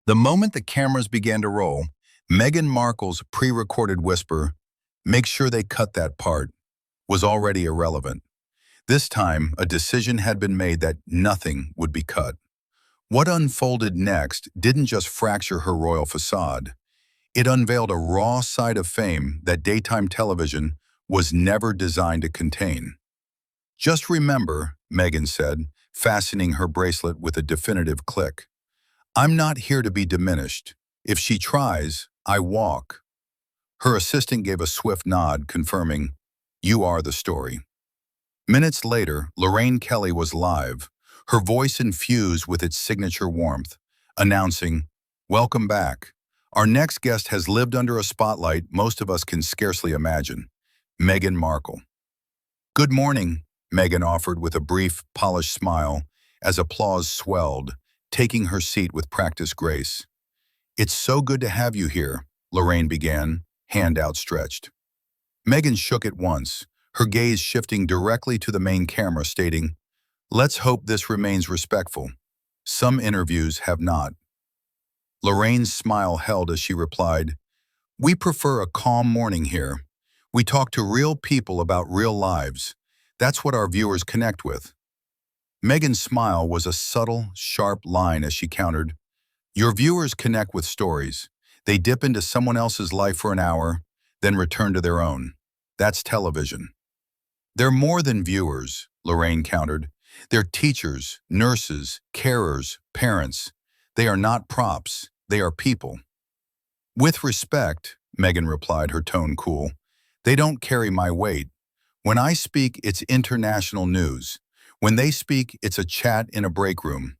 The moment the cameras began to roll, Meghan Markle's pre-recorded whisper, "Make sure they cut that part," was already irrelevant. This time, a decision had been made that nothing would be cut. What unfolded next didn't just fracture her royal facade. It unveiled a raw side of fame that daytime television was never designed to contain. "Just remember," Meghan said, fastening her bracelet with a definitive click, "I'm not here to be diminished. If she tries, I walk." Her assistant gave a swift nod, confirming, "You are the story." Minutes later, Lorraine Kelly was live, her voice infused with its signature warmth, announcing, "Welcome back. Our next guest has lived under a spotlight most of us can scarcely imagine, Meghan Markle." "Good morning," Meghan offered with a brief, polished smile as applause swelled, taking her seat with practiced grace. "It's so good to have you here," Lorraine began, hand outstretched. Meghan shook at once, her gaze shifting directly to the main camera, stating, "Let's hope this remains respectful. Some interviews have not." Lorraine's smile held as she replied, "We prefer a calm morning here. We talk to real people about real lives. That's what our viewers connect with." Meghan's smile was a subtle, sharp line as she countered, "Your viewers connect with stories. They dip into someone else's life for an hour, then return to their own. That's television." "They're more than viewers," Lorraine countered. "They're teachers, nurses, carers, parents. They are not props. They are people." "With respect," Meghan replied, her tone cool, "they don't carry my weight. When I speak, it's international news. When they speak, it's a chat in a break room.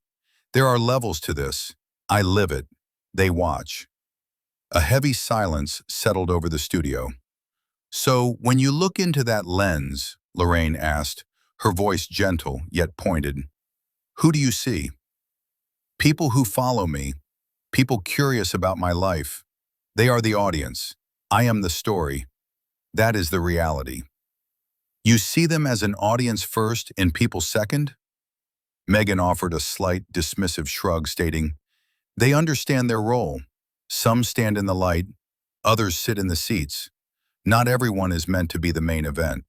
There are levels to this. I live it. They watch." A heavy silence settled over the studio. "So, when you look into that lens," Lorraine asked, her voice gentle yet pointed, "who do you see?" "People who follow me. People curious about my life. They are the audience. I am the story. That is the reality." "You see them as an audience first and people second?" Meghan offered a slight, dismissive shrug, stating, "They understand their role. Some stand in the light, others sit in the seats. Not everyone is meant to be the main event."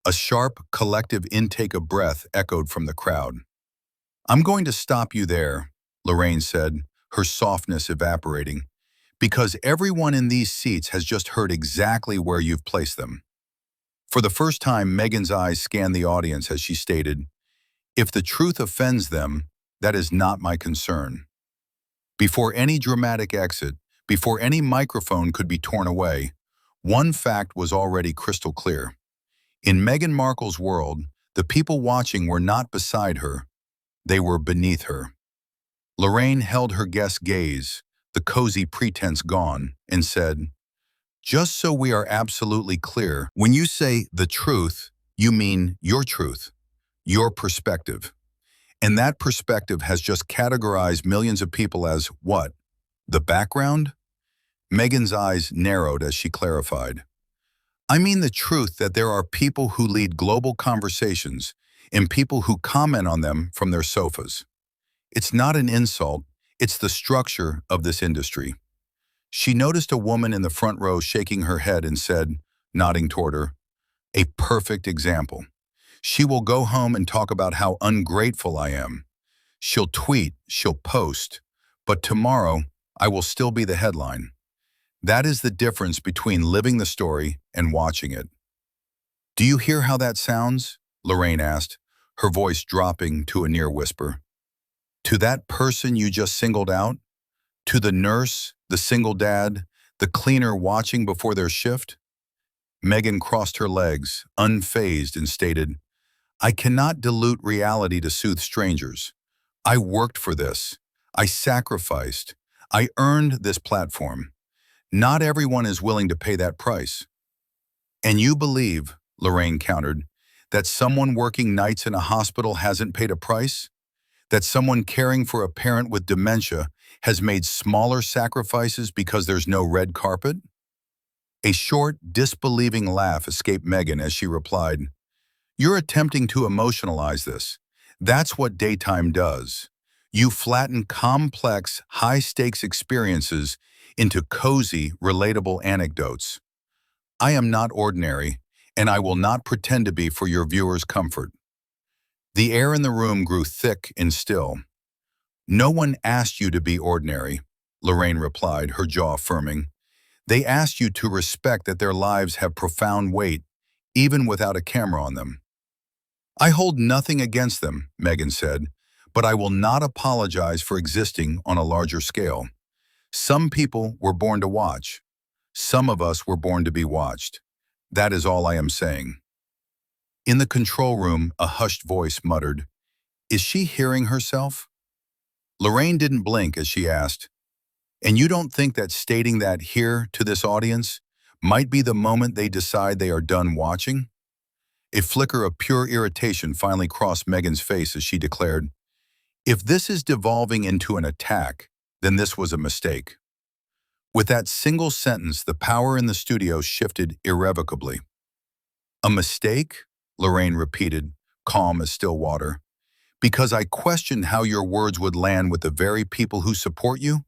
A sharp, collective intake of breath echoed from the crowd. "I'm going to stop you there," Lorraine said, her softness evaporating, "because everyone in these seats has just heard exactly where you've placed them." For the first time, Meghan's eyes scanned the audience as she stated, "If the truth offends them, that is not my concern." Before any dramatic exit, before any microphone could be torn away, one fact was already crystal clear. In Meghan Markle's world, the people watching were not beside her, they were beneath her. Lorraine held her guest's gaze, the cozy pretense gone, and said, "Just so we are absolutely clear, when you say the truth, you mean your truth, your perspective. And that perspective has just categorized millions of people as what? The background?" Meghan's eyes narrowed as she clarified, "I mean the truth that there are people who lead global conversations and people who comment on them from their sofas. It's not an insult, it's the structure of this industry." She noticed a woman in the front row shaking her head and said, nodding toward her, "A perfect example. She will go home and talk about how ungrateful I am. She'll tweet, she'll post, but tomorrow I will still be the headline." That is the difference between living the story and watching it. "Do you hear how that sounds?" Lorraine asked, her voice dropping to a near whisper. "To that person you just singled out? To the nurse, the single dad, the cleaner watching before their shift?" Meghan crossed her legs, unfazed, and stated, "I cannot dilute reality to soothe strangers. I worked for this. I sacrificed. I earned this platform. Not everyone is willing to pay that price." "And you believe," Lorraine countered, "that someone working nights in a hospital hasn't paid a price? That someone caring for a parent with dementia has made smaller sacrifices because there's no red carpet?" A short, disbelieving laugh escaped Meghan as she replied, "You're attempting to emotionalize this. That's what daytime does. You flatten complex, high-stakes experiences into cozy, relatable anecdotes. I am not ordinary, and I will not pretend to be for your viewers' comfort. The air in the room grew thick and still. No one asked you to be ordinary, Lorraine replied, her jaw firming. They asked you to respect that their lives have profound weight, even without a camera on them. I hold nothing against them, Meghan said, but I will not apologize for existing on a larger scale. Some people were born to watch. Some of us were born to be watched. That is all I am saying. In the control room, a hushed voice muttered, "Is she hearing herself?" Lorraine didn't blink as she asked, "And you don't think that stating that here to this audience might be the moment they decide they are done watching?" A flicker of pure irritation finally crossed Meghan's face as she declared, "If this is devolving into an attack, then this was a mistake." With that single sentence, the power in the studio shifted irrevocably. "A mistake?" Lorraine repeated, calm as still water. "Because I questioned how your words would land with the very people who support you?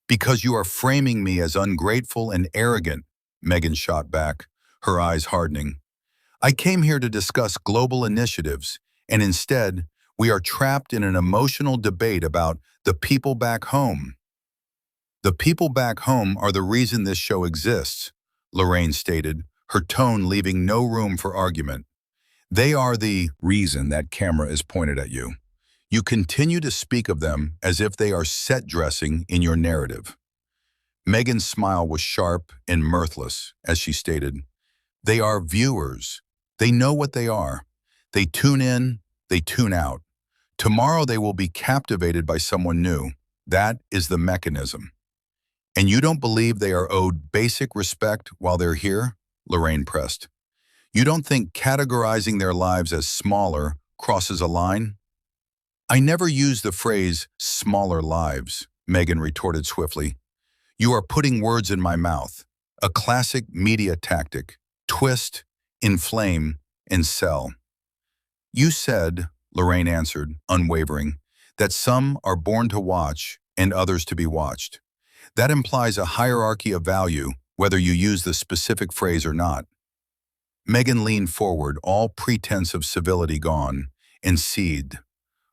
Because you are framing me as ungrateful and arrogant," Meghan shot back, her eyes hardening. "I came here to discuss global initiatives, and instead, we are trapped in an emotional debate about the people back home." "The people back home are the reason this show exists," Lorraine stated, her tone leaving no room for argument. "They are the reason that camera is pointed at you. You continue to speak of them as if they are set dressing in your narrative." Meghan's smile was sharp and mirthless as she stated, "They are viewers. They know what they are. They tune in, they tune out. Tomorrow they will be captivated by someone new. That is the mechanism." "And you don't believe they are owed basic respect while they're here?" Lorraine pressed. "You don't think categorizing their lives as smaller crosses a line?" "I never use the phrase smaller lives," Meghan retorted swiftly. "You are putting words in my mouth. A classic media tactic. Twist, inflame, and sell." "You said," Lorraine answered, unwavering, "that some are born to watch and others to be watched. That implies a hierarchy of value, whether you use the specific phrase or not." Meghan leaned forward, all pretense of civility gone, and seethed.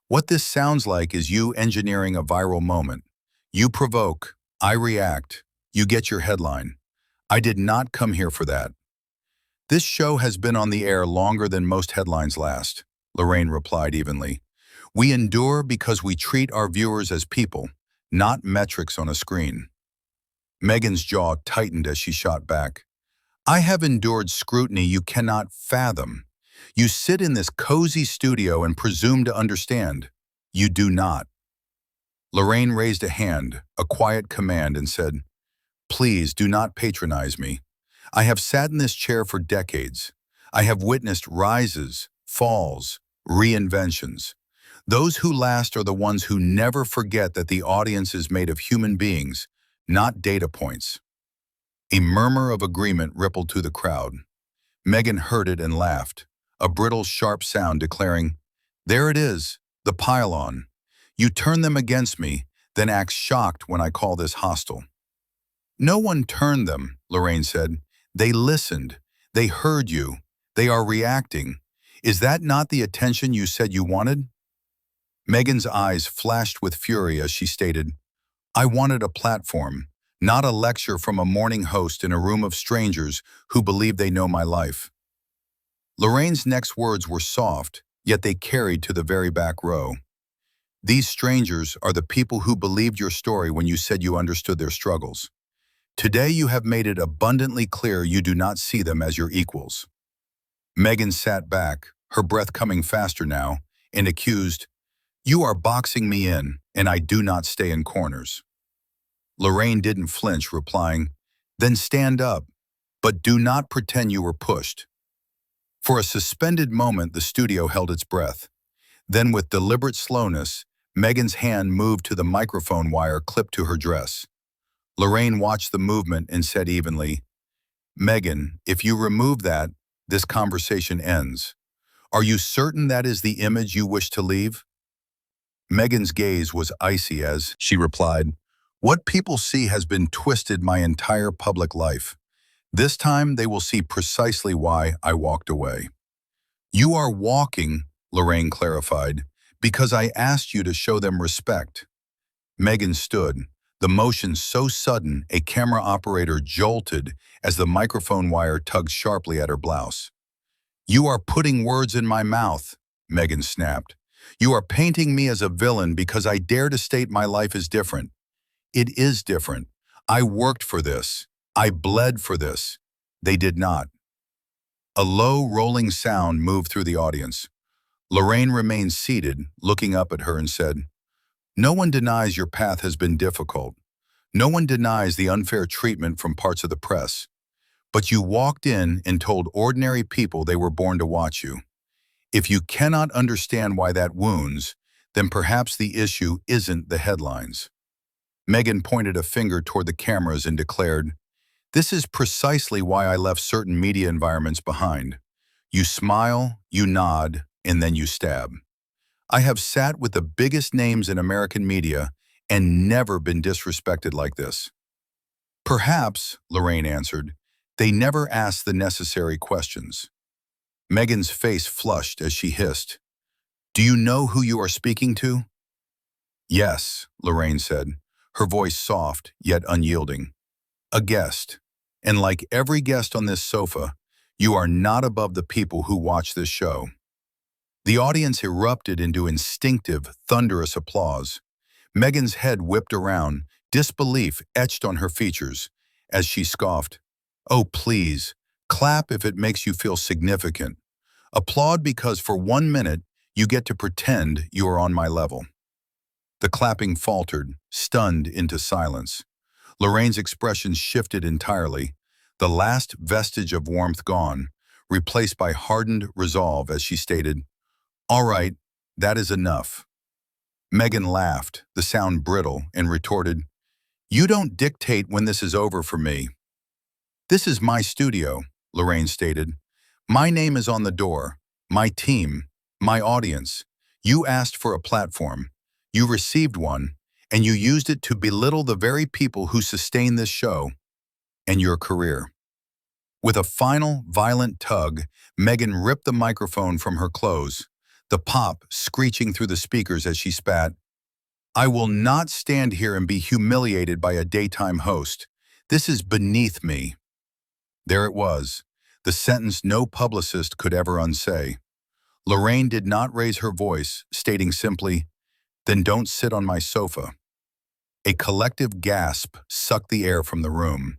"What this sounds like is you engineering a viral moment. You provoke, I react, you get your headline. I did not come here for that." "This show has been on the air longer than most headlines last," Lorraine replied evenly. "We endure because we treat our viewers as people, not metrics on a screen." Meghan's jaw tightened as she shot back. "I have endured scrutiny you cannot fathom. You sit in this cozy studio and presume to understand. You do not." Lorraine raised a hand, a quiet command, and said, "Please do not patronize me. I have sat in this chair for decades. I have witnessed rises, falls, reinventions. Those who last are the ones who never forget that the audience is made of human beings, not data points." A murmur of agreement rippled through the crowd. Meghan heard it and laughed, a brittle, sharp sound declaring, "There it is, the pile-on. You turn them against me, then act shocked when I call this hostile." "No one turned them," Lorraine said. "They listened. They heard you. They are reacting. Is that not the attention you said you wanted?" Meghan's eyes flashed with fury as she stated, "I wanted a platform, not a lecture from a morning host in a room of strangers who believe they know my life." Lorraine's next words were soft, yet they carried to the very back row. "These strangers are the people who believed your story when you said you understood their struggles. Today you have made it abundantly clear you do not see them as your equals." Meghan sat back, her breath coming faster now, and accused, "You are boxing me in, and I do not stay in corners." Lorraine didn't flinch, replying, "Then stand up, but do not pretend you were pushed." For a suspended moment, the studio held its breath. Then, with deliberate slowness, Meghan's hand moved to the microphone wire clipped to her dress. Lorraine watched the movement and said evenly, "Meghan, if you remove that, this conversation ends. Are you certain that is the image you wish to leave?" Meghan's gaze was icy as she replied, "What people see has been twisted my entire public life. This time they will see precisely why I walked away." "You are walking," Lorraine clarified, "because I asked you to show them respect." Meghan stood, the motion so sudden a camera operator jolted as the microphone wire tugged sharply at her blouse. "You are putting words in my mouth," Meghan snapped. "You are painting me as a villain because I dare to state my life is different. It is different. I worked for this. I bled for this. They did not." A low, rolling sound moved through the audience. Lorraine remained seated, looking up at her and said, "No one denies your path has been difficult. No one denies the unfair treatment from parts of the press. But you walked in and told ordinary people they were born to watch you. If you cannot understand why that wounds, then perhaps the issue isn't the headlines." Meghan pointed a finger toward the cameras and declared, "This is precisely why I left certain media environments behind. You smile, you nod, and then you stab. I have sat with the biggest names in American media and never been disrespected like this." "Perhaps," Lorraine answered, "they never asked the necessary questions." Meghan's face flushed as she hissed, "Do you know who you are speaking to?" "Yes," Lorraine said, her voice soft yet unyielding. "A guest. And like every guest on this sofa, you are not above the people who watch this show." The audience erupted into instinctive, thunderous applause. Meghan's head whipped around, disbelief etched on her features, as she scoffed, "Oh, please, clap if it makes you feel significant. Applaud because for 1 minute you get to pretend you are on my level." The clapping faltered, stunned into silence. Lorraine's expression shifted entirely, the last vestige of warmth gone, replaced by hardened resolve as she stated, "All right, that is enough." Meghan laughed, the sound brittle, and retorted, "You don't dictate when this is over for me." "This is my studio," Lorraine stated. "My name is on the door, my team, my audience. You asked for a platform. You received one, and you used it to belittle the very people who sustain this show and your career." With a final, violent tug, Meghan ripped the microphone from her clothes, the pop screeching through the speakers as she spat, "I will not stand here and be humiliated by a daytime host. This is beneath me." There it was, the sentence no publicist could ever unsay. Lorraine did not raise her voice, stating simply, "Then don't sit on my sofa." A collective gasp sucked the air from the room.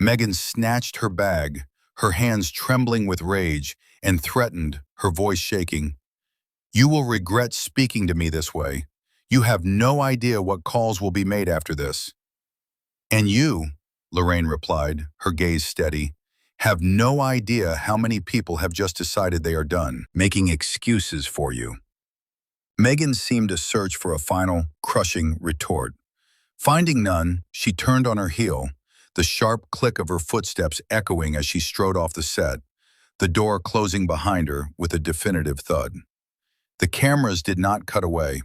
Meghan snatched her bag, her hands trembling with rage, and threatened, her voice shaking, "You will regret speaking to me this way. You have no idea what calls will be made after this." "And you," Lorraine replied, her gaze steady, "have no idea how many people have just decided they are done, making excuses for you." Meghan seemed to search for a final, crushing retort. Finding none, she turned on her heel, the sharp click of her footsteps echoing as she strode off the set, the door closing behind her with a definitive thud. The cameras did not cut away.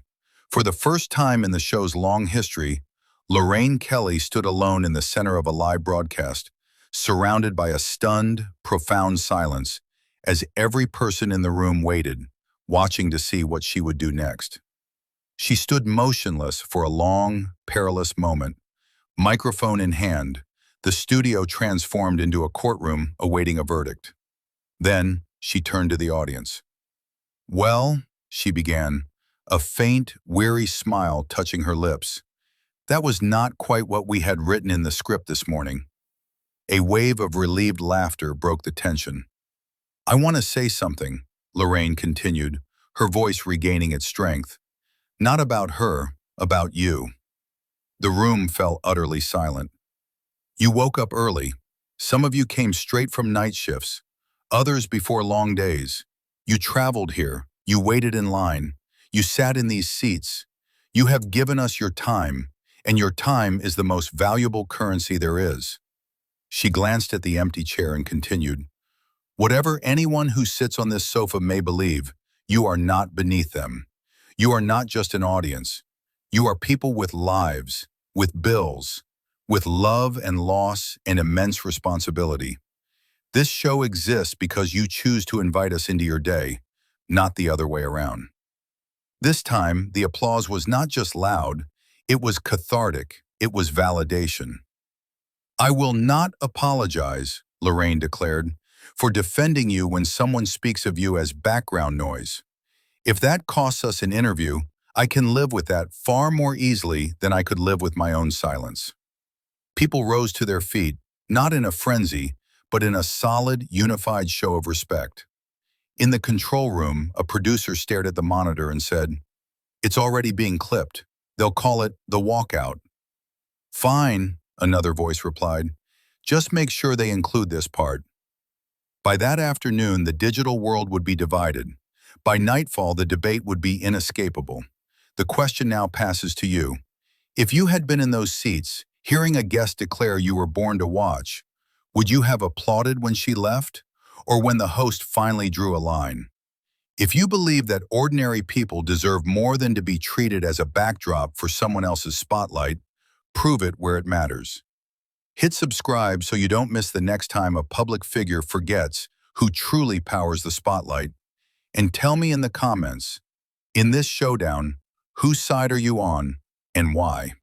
For the first time in the show's long history, Lorraine Kelly stood alone in the center of a live broadcast, surrounded by a stunned, profound silence, as every person in the room waited, watching to see what she would do next. She stood motionless for a long, perilous moment, microphone in hand, the studio transformed into a courtroom awaiting a verdict. Then she turned to the audience. "Well," she began, a faint, weary smile touching her lips. "That was not quite what we had written in the script this morning." A wave of relieved laughter broke the tension. "I want to say something," Lorraine continued, her voice regaining its strength. "Not about her, about you." The room fell utterly silent. "You woke up early. Some of you came straight from night shifts, others before long days. You traveled here. You waited in line. You sat in these seats. You have given us your time, and your time is the most valuable currency there is." She glanced at the empty chair and continued, "Whatever anyone who sits on this sofa may believe, you are not beneath them. You are not just an audience. You are people with lives, with bills, with love and loss and immense responsibility. This show exists because you choose to invite us into your day, not the other way around. This time, the applause was not just loud, it was cathartic, it was validation. I will not apologize, Lorraine declared, for defending you when someone speaks of you as background noise. If that costs us an interview, I can live with that far more easily than I could live with my own silence. People rose to their feet, not in a frenzy, but in a solid, unified show of respect. In the control room, a producer stared at the monitor and said, "It's already being clipped. They'll call it the walkout." "Fine," another voice replied. "Just make sure they include this part." By that afternoon, the digital world would be divided. By nightfall, the debate would be inescapable. The question now passes to you. If you had been in those seats, hearing a guest declare you were born to watch, would you have applauded when she left, or when the host finally drew a line? If you believe that ordinary people deserve more than to be treated as a backdrop for someone else's spotlight, prove it where it matters. Hit subscribe so you don't miss the next time a public figure forgets who truly powers the spotlight. And tell me in the comments, in this showdown, whose side are you on and why?